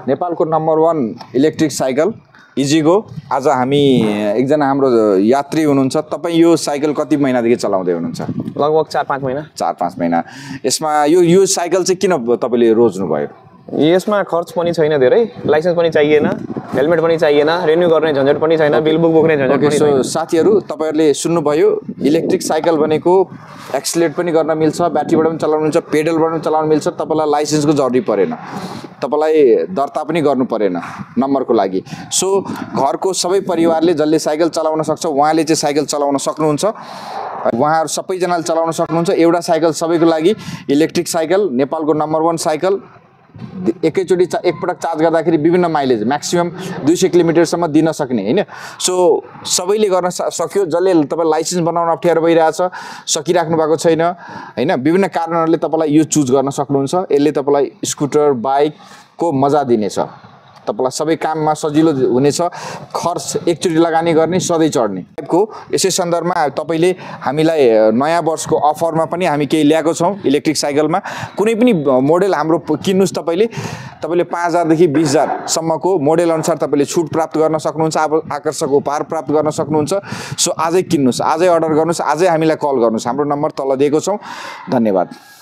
नेपालको number 1 electric cycle इजिगो। आज हामी एकजना हाम्रो यात्री हुनुहुन्छ। तपाईँ यो साइकल कति महिनादेखि चलाउँदै हुनुहुन्छ? लगभग 4-5 महिना। 4-5 महिना। यसमा यो साइकल चाहिँ किन तपाईँले रोज्नु भयो? यसमा खर्च पनि छैन धेरै, लाइसेन्स पनि चाहिएन, हेलमेट पनि चाहिएन, रिन्यू गर्ने झन्झट पनि छैन, बिल बुक बोक्ने झन्झट पनि छैन। साथीहरू, तपाईँहरूले सुन्नुभयो, इलेक्ट्रिक साइकल भनेको एक्सिलेट पनि गर्न मिल्छ, ब्याट्रीबाट पनि चलाउनु मिल्छ, पेडलबाट पनि चलाउनु मिल्छ। तपाईँलाई लाइसेन्सको जरुरी परेन, तपाईँलाई दर्ता पनि गर्नु परेन नम्बरको लागि। सो घरको सबै परिवारले जसले साइकल चलाउन सक्छ उहाँले चाहिँ साइकल चलाउन सक्नुहुन्छ। उहाँहरू सबैजनाले चलाउन सक्नुहुन्छ। एउटा साइकल सबैको लागि, इलेक्ट्रिक साइकल, नेपालको नम्बर 1 साइकल। एकैचोटि एकपटक चार्ज गर्दाखेरि विभिन्न माइलेज म्याक्सिमम 200 किलोमिटरसम्म दिन सक्ने हैन। सो सबैले गर्न सक्यो। जसले तपाईँ लाइसेन्स बनाउन अप्ठ्यारो भइरहेछ, सकिराख्नु भएको छैन हैन, विभिन्न कारणहरूले तपाईँलाई यो चुज गर्न सक्नुहुन्छ। यसले तपाईँलाई स्कुटर बाइकको मजा दिनेछ, तपाईँलाई सबै काममा सजिलो हुनेछ। खर्च एकचोटि लगानी गर्ने, सधैँ चढ्ने टाइपको। यसै सन्दर्भमा तपाईँले हामीलाई नयाँ वर्षको अफरमा पनि हामी केही ल्याएको छौँ। इलेक्ट्रिक साइकलमा कुनै पनि मोडेल हाम्रो किन्नुहोस्, तपाईँले 5,000 देखि 20,000 सम्मको मोडेल अनुसार तपाईँले छुट प्राप्त गर्न सक्नुहुन्छ, आकर्षक उपहार प्राप्त गर्न सक्नुहुन्छ। सो आजै किन्नुहोस्, आजै अर्डर गर्नुहोस्, आजै हामीलाई कल गर्नुहोस्। हाम्रो नम्बर तल दिएको छौँ। धन्यवाद।